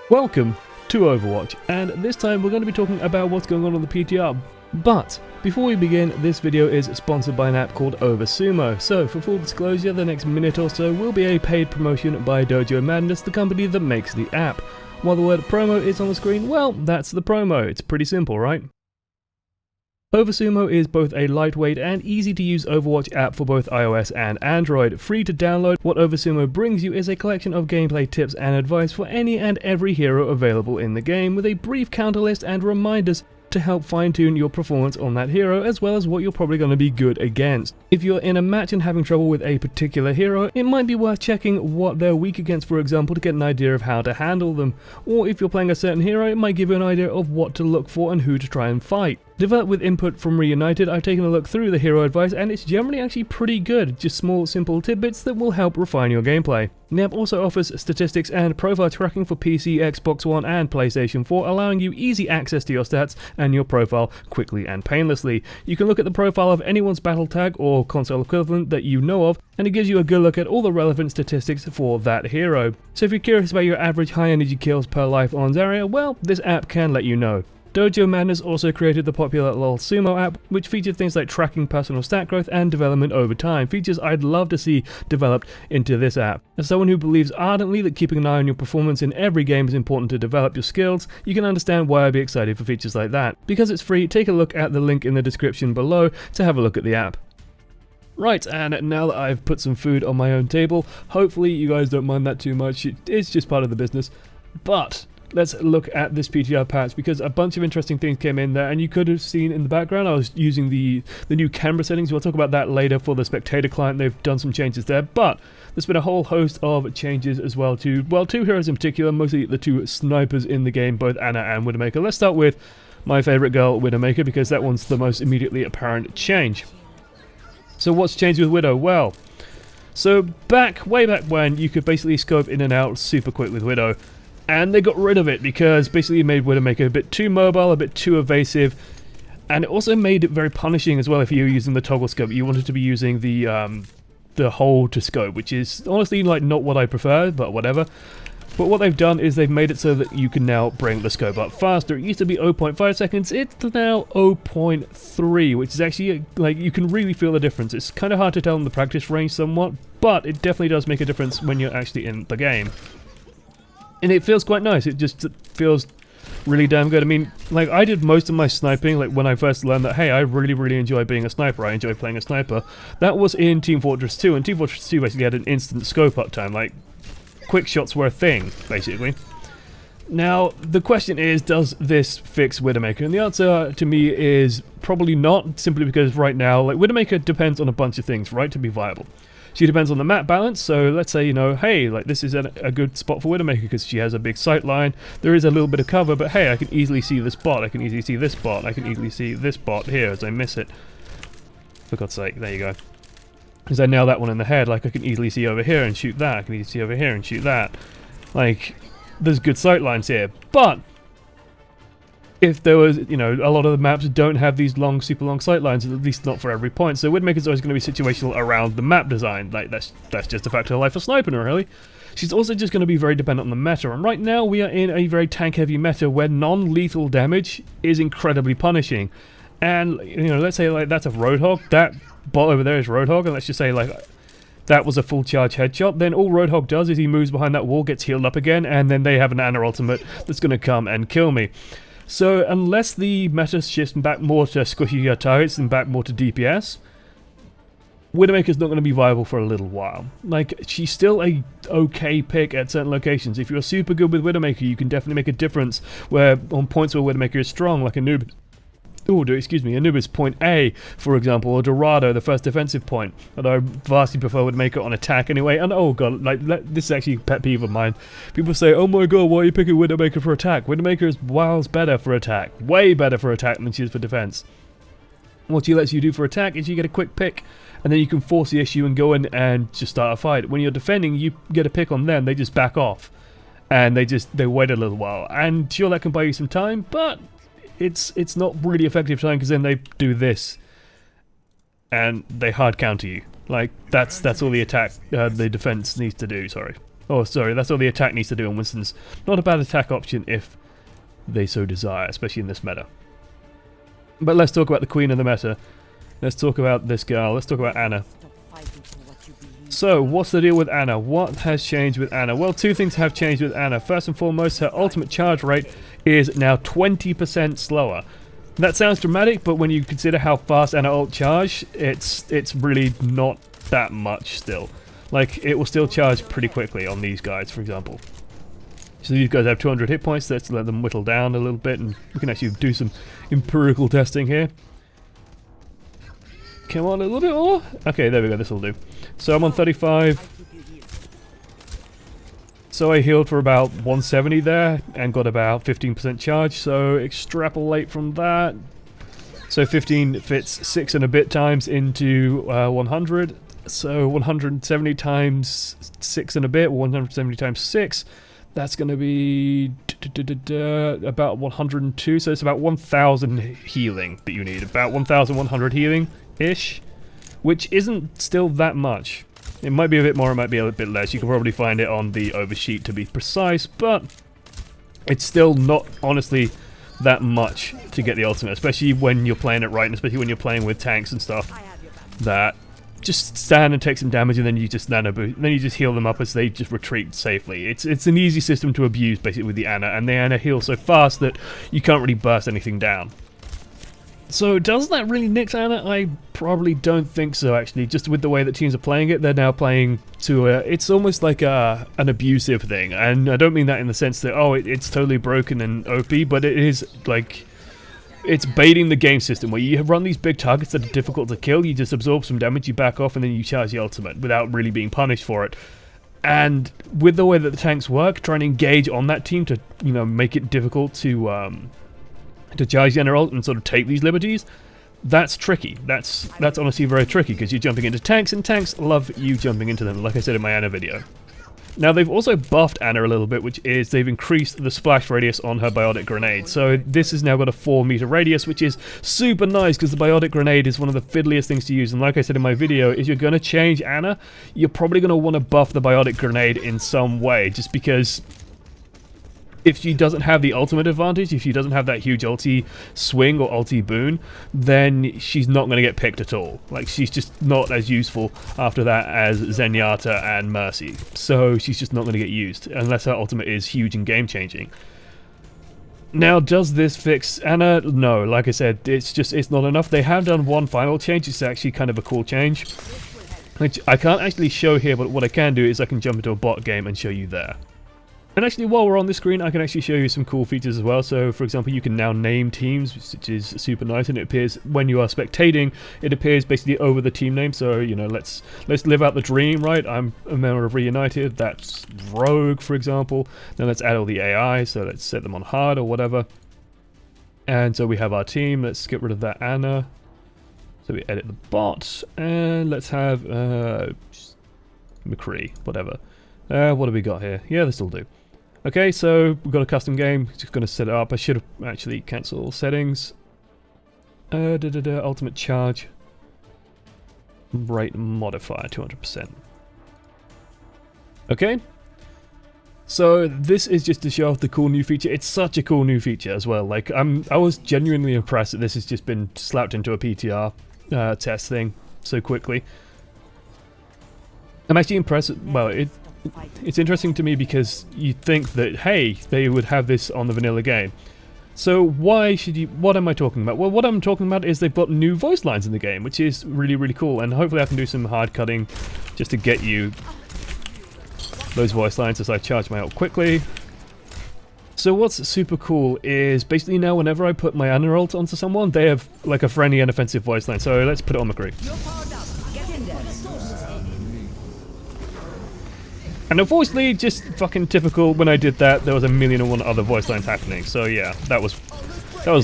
Welcome to Overwatch, and this time we're going to be talking about what's going on the PTR. But before we begin, this video is sponsored by an app called Oversumo. So for full disclosure, the next minute or so will be a paid promotion by Dojo Madness, the company that makes the app. While the word promo is on the screen, well, that's the promo. It's pretty simple, right? Oversumo is both a lightweight and easy to use Overwatch app for both iOS and Android. Free to download, what Oversumo brings you is a collection of gameplay tips and advice for any and every hero available in the game, with a brief counter list and reminders to help fine-tune your performance on that hero, as well as what you're probably going to be good against. If you're in a match and having trouble with a particular hero, it might be worth checking what they're weak against, for example, to get an idea of how to handle them. Or if you're playing a certain hero, it might give you an idea of what to look for and who to try and fight. Developed with input from Reunited, I've taken a look through the hero advice and it's generally actually pretty good, just small simple tidbits that will help refine your gameplay. The app also offers statistics and profile tracking for PC, Xbox One and PlayStation 4, allowing you easy access to your stats and your profile quickly and painlessly. You can look at the profile of anyone's battle tag or console equivalent that you know of, and it gives you a good look at all the relevant statistics for that hero. So if you're curious about your average high energy kills per life on Zarya, well, this app can let you know. Dojo Madness also created the popular LOL Sumo app, which featured things like tracking personal stat growth and development over time, features I'd love to see developed into this app. As someone who believes ardently that keeping an eye on your performance in every game is important to develop your skills, you can understand why I'd be excited for features like that. Because it's free, take a look at the link in the description below to have a look at the app. Right, and now that I've put some food on my own table, hopefully you guys don't mind that too much, it's just part of the business, but let's look at this PTR patch, because a bunch of interesting things came in there, and you could have seen in the background I was using the new camera settings. We'll talk about that later for the Spectator client. They've done some changes there, but there's been a whole host of changes as well to, well, two heroes in particular, mostly the two snipers in the game, both Ana and Widowmaker. Let's start with my favorite girl, Widowmaker, because that one's the most immediately apparent change. So what's changed with Widow? Well, so way back when, you could basically scope in and out super quick with Widow, and they got rid of it because basically it made Widowmaker a bit too mobile, a bit too evasive, and it also made it very punishing as well if you were using the toggle scope. You wanted to be using the hold to scope, which is honestly like not what I prefer, but whatever. But what they've done is they've made it so that you can now bring the scope up faster. It used to be 0.5 seconds, it's now 0.3, which is actually, like, you can really feel the difference. It's kind of hard to tell in the practice range somewhat, but it definitely does make a difference when you're actually in the game. And it feels quite nice. It just feels really damn good. I mean, like, I did most of my sniping, like, when I first learned that, hey, I really enjoy being a sniper, I enjoy playing a sniper. That was in Team Fortress 2, and Team Fortress 2 basically had an instant scope uptime, like, quick shots were a thing, basically. Now, the question is, does this fix Widowmaker? And the answer to me is probably not, simply because right now, like, Widowmaker depends on a bunch of things, right, to be viable. She depends on the map balance, so let's say, you know, hey, like, this is a good spot for Widowmaker because she has a big sight line. There is a little bit of cover, but hey, I can easily see this bot, I can easily see this bot, I can easily see this bot here as I miss it. For God's sake, there you go. Because I nail that one in the head, like, I can easily see over here and shoot that, I can easily see over here and shoot that. Like, there's good sight lines here, but if there was, you know, a lot of the maps don't have these long, super long sight lines, at least not for every point, so Widowmaker's always going to be situational around the map design. Like, that's just a fact of life for sniping, really. She's also just going to be very dependent on the meta, and right now we are in a very tank-heavy meta where non-lethal damage is incredibly punishing. And, you know, let's say, like, that's a Roadhog, that bot over there is Roadhog, and let's just say, like, that was a full charge headshot, then all Roadhog does is he moves behind that wall, gets healed up again, and then they have an Ana ultimate that's going to come and kill me. So unless the meta shifts back more to squishier targets and back more to DPS, Widowmaker's not going to be viable for a little while. Like, she's still a okay pick at certain locations. If you're super good with Widowmaker, you can definitely make a difference where on points where Widowmaker is strong, like Anubis. Anubis point A, for example, or Dorado, the first defensive point. Although I vastly prefer Widowmaker on attack anyway. And oh god, like, this is actually a pet peeve of mine. People say, oh my god, why are you picking Widowmaker for attack? Widowmaker is miles better for attack. Way better for attack than she is for defense. What she lets you do for attack is you get a quick pick, and then you can force the issue and go in and just start a fight. When you're defending, you get a pick on them, they just back off. And they wait a little while. And sure, that can buy you some time, but it's not really effective time, because then they do this and they hard counter you. Like, that's all the attack, the defense needs to do, sorry. Oh, sorry, that's all the attack needs to do, and Winston's not a bad attack option if they so desire, especially in this meta. But let's talk about the queen of the meta. Let's talk about this girl. Let's talk about Ana. So, what's the deal with Ana? What has changed with Ana? Well, two things have changed with Ana. First and foremost, her ultimate charge rate is now 20% slower. That sounds dramatic, but when you consider how fast Ana ult charge, it's really not that much still. Like, it will still charge pretty quickly on these guys, for example. So these guys have 200 hit points. Let's let them whittle down a little bit, and we can actually do some empirical testing here. Come on, a little bit more. Okay, there we go. This will do. So I'm on 35. So I healed for about 170 there and got about 15% charge. So extrapolate from that. So 15 fits 6 and a bit times into 100. So 170 times 6 and a bit, 170 times 6. That's going to be about 102. So it's about 1,000 healing that you need. About 1,100 healing-ish, which isn't still that much. It might be a bit more, it might be a bit less. You can probably find it on the oversheet to be precise, but it's still not, honestly, that much to get the ultimate, especially when you're playing it right, and especially when you're playing with tanks and stuff that just stand and take some damage, and then you just heal them up as they just retreat safely. It's an easy system to abuse, basically, with the Ana, and the Ana heals so fast that you can't really burst anything down. So does that really nix Ana? I probably don't think so, actually. Just with the way that teams are playing it, they're now playing to it's almost like an abusive thing, and I don't mean that in the sense that, oh, it's totally broken and OP, but it is like, it's baiting the game system where you run these big targets that are difficult to kill, you just absorb some damage, you back off, and then you charge the ultimate without really being punished for it. And with the way that the tanks work, trying to engage on that team to, you know, make it difficult to charge the ult and sort of take these liberties, that's tricky. That's honestly very tricky, because you're jumping into tanks, and tanks love you jumping into them, like I said in my Ana video. Now, they've also buffed Ana a little bit, which is they've increased the splash radius on her biotic grenade. So this has now got a 4-meter radius, which is super nice, because the biotic grenade is one of the fiddliest things to use. And like I said in my video, if you're going to change Ana, you're probably going to want to buff the biotic grenade in some way, just because if she doesn't have the ultimate advantage, if she doesn't have that huge ulti swing or ulti boon, then she's not going to get picked at all. Like, she's just not as useful after that as Zenyatta and Mercy. So she's just not going to get used, unless her ultimate is huge and game-changing. Now, does this fix Ana? No, like I said, it's not enough. They have done one final change. It's actually kind of a cool change, which I can't actually show here, but what I can do is I can jump into a bot game and show you there. And actually, while we're on this screen, I can actually show you some cool features as well. So, for example, you can now name teams, which is super nice, and it appears when you are spectating, it appears basically over the team name. So, you know, let's live out the dream, right? I'm a member of Reunited. That's Rogue, for example. Then let's add all the AI. So let's set them on hard or whatever. And so we have our team. Let's get rid of that Ana. So we edit the bot, and let's have McCree, whatever. What do we got here? Yeah, this will do. Okay, so we've got a custom game. Just going to set it up. I should have actually cancel settings. Ultimate charge. Rate modifier, 200%. Okay. So this is just to show off the cool new feature. It's such a cool new feature as well. Like, I was genuinely impressed that this has just been slapped into a PTR test thing so quickly. I'm actually impressed. Well, it's interesting to me because you'd think that, hey, they would have this on the vanilla game. So why should you... What am I talking about? Well, what I'm talking about is they've got new voice lines in the game, which is really, really cool. And hopefully I can do some hard cutting just to get you those voice lines as I charge my ult quickly. So what's super cool is basically now whenever I put my Ana ult onto someone, they have like a friendly and offensive voice line. So let's put it on McCree. And unfortunately, just fucking typical, when I did that, there was a million and one other voice lines happening. So yeah, that was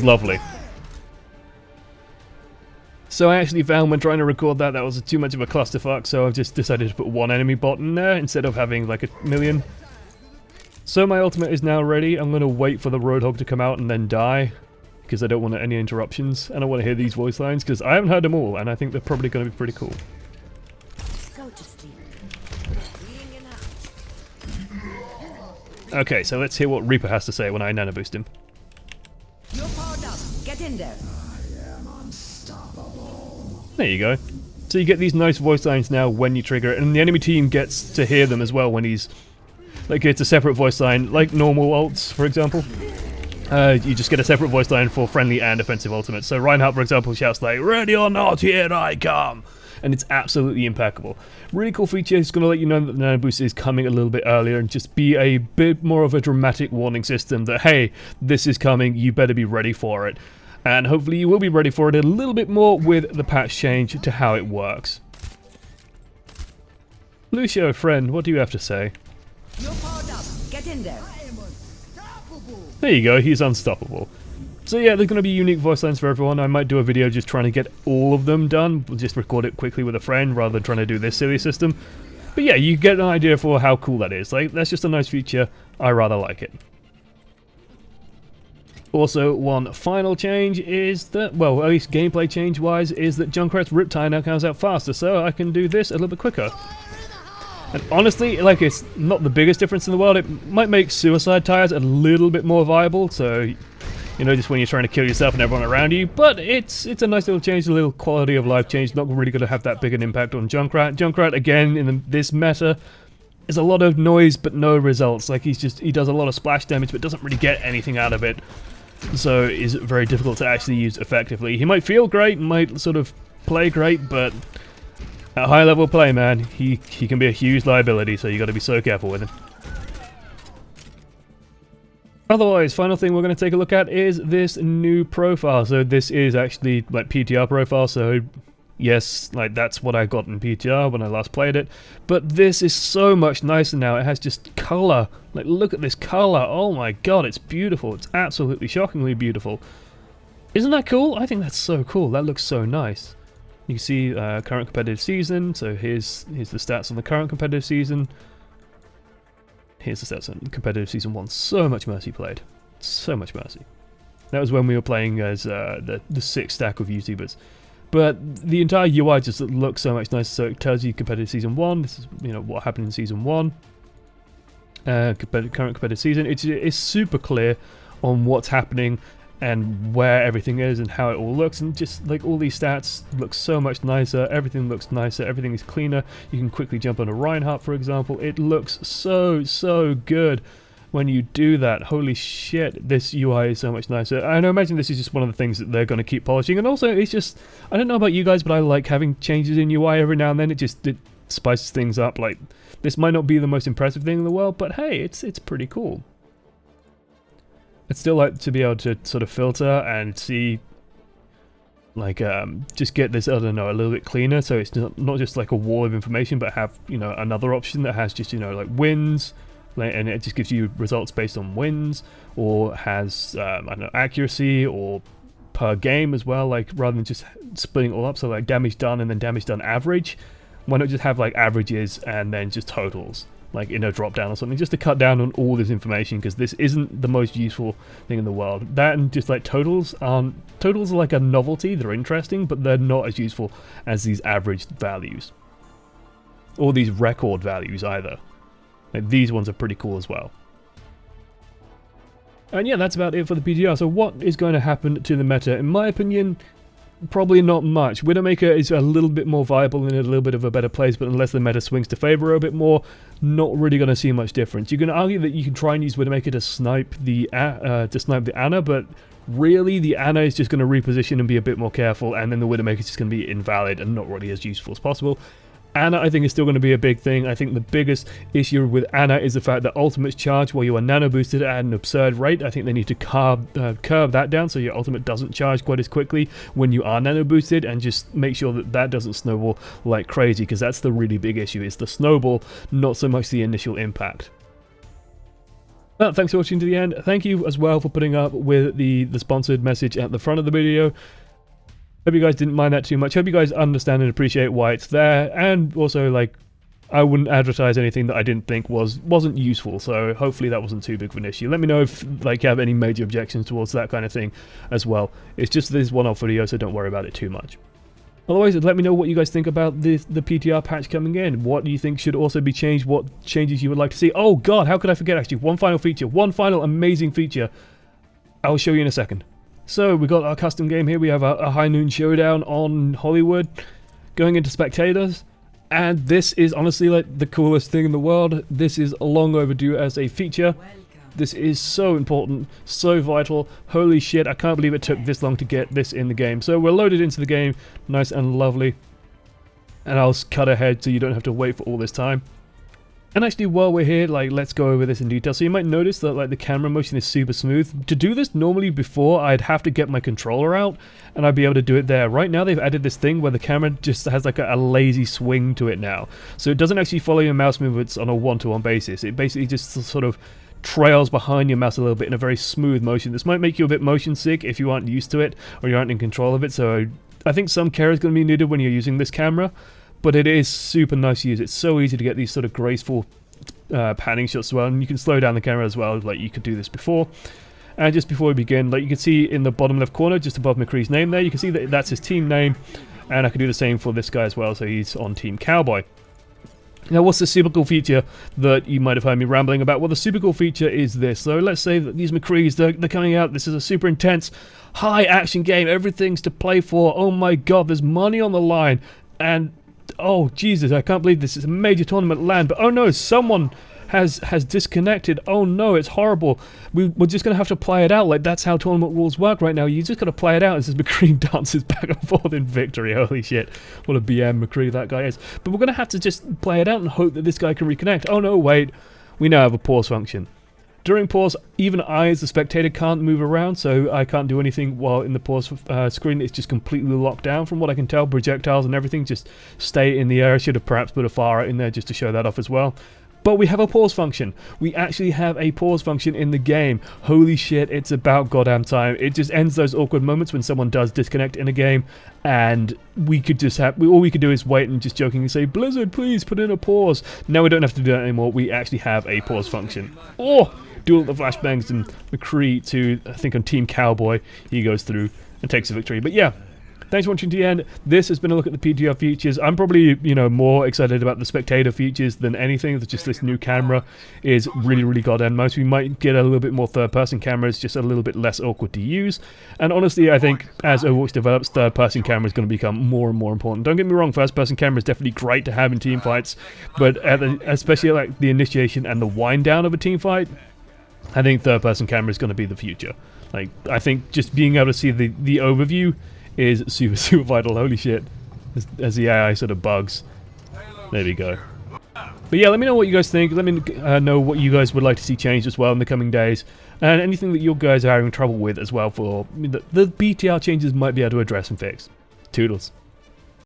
lovely. So I actually found when trying to record that was too much of a clusterfuck, so I've just decided to put one enemy bot in there instead of having like a million. So my ultimate is now ready. I'm going to wait for the Roadhog to come out and then die, because I don't want any interruptions. And I want to hear these voice lines, because I haven't heard them all, and I think they're probably going to be pretty cool. Go to sleep. Okay, so let's hear what Reaper has to say when I nano boost him. You're powered up. Get in there. There you go. So you get these nice voice lines now when you trigger it, and the enemy team gets to hear them as well when he's... Like, it's a separate voice line, like normal ults, for example. You just get a separate voice line for friendly and offensive ultimates. So Reinhardt, for example, shouts like, "Ready or not, here I come!" And it's absolutely impeccable. Really cool feature. It's going to let you know that the nano boost is coming a little bit earlier and just be a bit more of a dramatic warning system that, hey, this is coming, you better be ready for it. And hopefully you will be ready for it a little bit more with the patch change to how it works. Lucio, friend, what do you have to say? You're powered up. Get in there. There you go, he's unstoppable. So yeah, there's going to be unique voice lines for everyone. I might do a video just trying to get all of them done. We'll just record it quickly with a friend rather than trying to do this silly system. But yeah, you get an idea for how cool that is. Like, that's just a nice feature. I rather like it. Also, one final change is that, well, at least gameplay change-wise, is that Junkrat's Riptide now comes out faster, so I can do this a little bit quicker. And honestly, like, it's not the biggest difference in the world. It might make suicide tires a little bit more viable, so, you know, just when you're trying to kill yourself and everyone around you. But it's a nice little change, a little quality of life change. Not really going to have that big an impact on Junkrat. Junkrat, again, in this meta, is a lot of noise but no results. Like, he does a lot of splash damage but doesn't really get anything out of it. So is very difficult to actually use effectively. He might feel great, might sort of play great, but at high level play, man, he can be a huge liability, so you got to be so careful with him. Otherwise, final thing we're going to take a look at is this new profile. So this is actually like PTR profile, so yes, like that's what I got in PTR when I last played it. But this is so much nicer now. It has just color. Like, look at this color. Oh my god, it's beautiful. It's absolutely shockingly beautiful. Isn't that cool? I think that's so cool. That looks so nice. You can see current competitive season. So here's the stats on the current competitive season. Here's the stats on competitive season 1. So much Mercy played. So much Mercy. That was when we were playing as the 6 stack of YouTubers. But the entire UI just looks so much nicer. So it tells you competitive season 1. This is, you know, what happened in season 1. Current competitive season. It's super clear on what's happening and where everything is and how it all looks, and just like all these stats look so much nicer. Everything looks nicer. Everything is cleaner. You can quickly jump on a Reinhardt, for example. It looks so good when you do that. Holy shit, this UI is so much nicer. And I imagine this is just one of the things that they're going to keep polishing. And also, it's just, I don't know about you guys, but I like having changes in UI every now and then. It spices things up. Like, this might not be the most impressive thing in the world, but hey, it's pretty cool. I'd still like to be able to sort of filter and see, like, just get this, I don't know, a little bit cleaner, so it's not just like a wall of information, but have, you know, another option that has just, you know, like wins, and it just gives you results based on wins, or has, I don't know, accuracy, or per game as well, like, rather than just splitting it all up, so like damage done and then damage done average. Why not just have like averages and then just totals, like in a drop down or something, just to cut down on all this information, because this isn't the most useful thing in the world. That and just like totals are like a novelty. They're interesting, but they're not as useful as these average values or these record values either. Like, these ones are pretty cool as well. And yeah, that's about it for the PTR. So what is going to happen to the meta? In my opinion, probably not much. Widowmaker is a little bit more viable and in a little bit of a better place, but unless the meta swings to favor a bit more, not really going to see much difference. You can argue that you can try and use Widowmaker to snipe the Ana, but really the Ana is just going to reposition and be a bit more careful, and then the Widowmaker is just going to be invalid and not really as useful as possible. Ana, I think, is still going to be a big thing. I think the biggest issue with Ana is the fact that ultimates charge while you are nano boosted at an absurd rate. I think they need to curb that down so your ultimate doesn't charge quite as quickly when you are nano boosted, and just make sure that that doesn't snowball like crazy, because that's the really big issue. It's the snowball, not so much the initial impact. But thanks for watching to the end. Thank you as well for putting up with the sponsored message at the front of the video. Hope you guys didn't mind that too much. Hope you guys understand and appreciate why it's there, and also, like, I wouldn't advertise anything that I didn't think wasn't useful, so hopefully that wasn't too big of an issue. Let me know if, like, you have any major objections towards that kind of thing as well. It's just this one-off video, so don't worry about it too much. Otherwise, let me know what you guys think about the PTR patch coming in. What do you think should also be changed? What changes you would like to see? Oh god, how could I forget actually? One final feature, one final amazing feature. I will show you in a second. So we got our custom game here. We have a high noon showdown on Hollywood going into spectators. And this is honestly like the coolest thing in the world. This is long overdue as a feature. This is so important, so vital. Holy shit, I can't believe it took this long to get this in the game. So we're loaded into the game, nice and lovely. And I'll cut ahead so you don't have to wait for all this time. And actually, while we're here, like, let's go over this in detail. So you might notice that like the camera motion is super smooth. To do this normally before, I'd have to get my controller out and I'd be able to do it there. Right now they've added this thing where the camera just has like a lazy swing to it now. So it doesn't actually follow your mouse movements on a one-to-one basis. It basically just sort of trails behind your mouse a little bit in a very smooth motion. This might make you a bit motion sick if you aren't used to it or you aren't in control of it. So I think some care is going to be needed when you're using this camera. But it is super nice to use. It's so easy to get these sort of graceful panning shots as well, and you can slow down the camera as well, like you could do this before. And just before we begin, like you can see in the bottom left corner, just above McCree's name there, you can see that that's his team name, and I can do the same for this guy as well, so he's on Team Cowboy. Now, what's the super cool feature that you might have heard me rambling about? Well, the super cool feature is this. So let's say that these McCrees, they're coming out. This is a super intense, high-action game. Everything's to play for. Oh my god, there's money on the line. And oh Jesus, I can't believe this is a major tournament land, but oh no, someone has disconnected. Oh no, it's horrible. We're just gonna have to play it out. Like, that's how tournament rules work right now. You just gotta play it out as McCree dances back and forth in victory. Holy shit, what a BM McCree that guy is. But we're gonna have to just play it out and hope that this guy can reconnect. Oh no, wait, we now have a pause function. During pause, even I as the spectator can't move around, so I can't do anything while in the pause screen. It's just completely locked down from what I can tell. Projectiles and everything just stay in the air. I should have perhaps put a fire out in there just to show that off as well. But we have a pause function. We actually have a pause function in the game. Holy shit, it's about goddamn time. It just ends those awkward moments when someone does disconnect in a game, and we could just have, all we could do is wait and just jokingly say, Blizzard, please put in a pause. Now we don't have to do that anymore. We actually have a pause function. Oh! Duel the flashbangs, and McCree to, I think, on Team Cowboy, he goes through and takes the victory. But yeah, thanks for watching to the end. This has been a look at the PTR features. I'm probably, you know, more excited about the Spectator features than anything. Just this new camera is really, really goddamn nice. We might get a little bit more third-person cameras, just a little bit less awkward to use. And honestly, I think as Overwatch develops, third-person camera is going to become more and more important. Don't get me wrong, first-person camera is definitely great to have in team fights, but especially like the initiation and the wind down of a team fight, I think third-person camera is going to be the future. Like, I think just being able to see the overview is super, super vital. Holy shit. As the AI sort of bugs. There we go. But yeah, let me know what you guys think. Let me know what you guys would like to see changed as well in the coming days. And anything that you guys are having trouble with as well for the BTR changes might be able to address and fix. Toodles.